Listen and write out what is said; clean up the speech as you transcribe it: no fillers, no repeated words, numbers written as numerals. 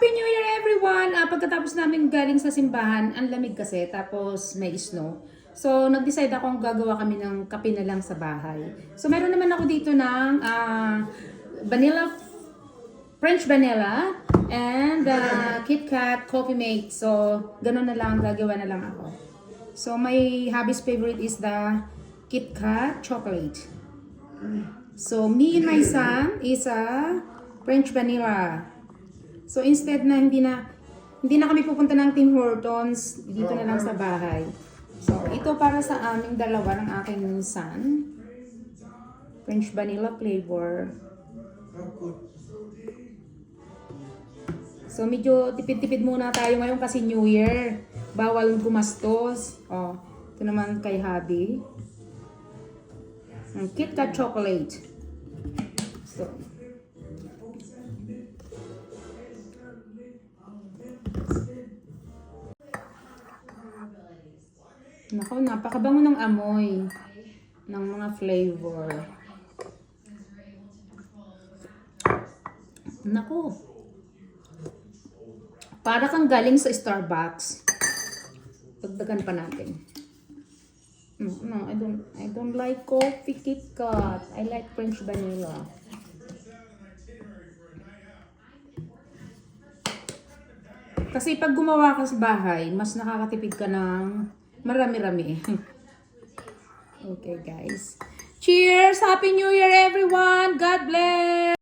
Happy New Year everyone! Pagkatapos namin galing sa simbahan, ang lamig kasi, tapos may snow. So, nag-decide akong gagawa kami ng kape na lang sa bahay. So, meron naman ako dito ng vanilla, French vanilla, and KitKat Coffee Mate. So, ganun na lang, gagawa na lang ako. So, my hubby's favorite is the KitKat chocolate. So, me and my son is a French vanilla. So instead na hindi na kami pupunta ng Tim Hortons, dito na lang sa bahay. So ito para sa aming dalawa ng aking son. French vanilla flavor. So medyo tipid-tipid muna tayo ngayon kasi New Year. Bawal gumastos. Oh, ito naman kay hubby. KitKat chocolate. So Nako, napakabango ng amoy ng mga flavor. Nako. Para kang galing sa Starbucks. Dagdagan pa natin. No, I don't like coffee KitKat. I like French vanilla. Kasi pag gumawa ka sa bahay, mas nakakatipid ka ng marami-rami. Okay, guys. Cheers! Happy New Year, everyone! God bless!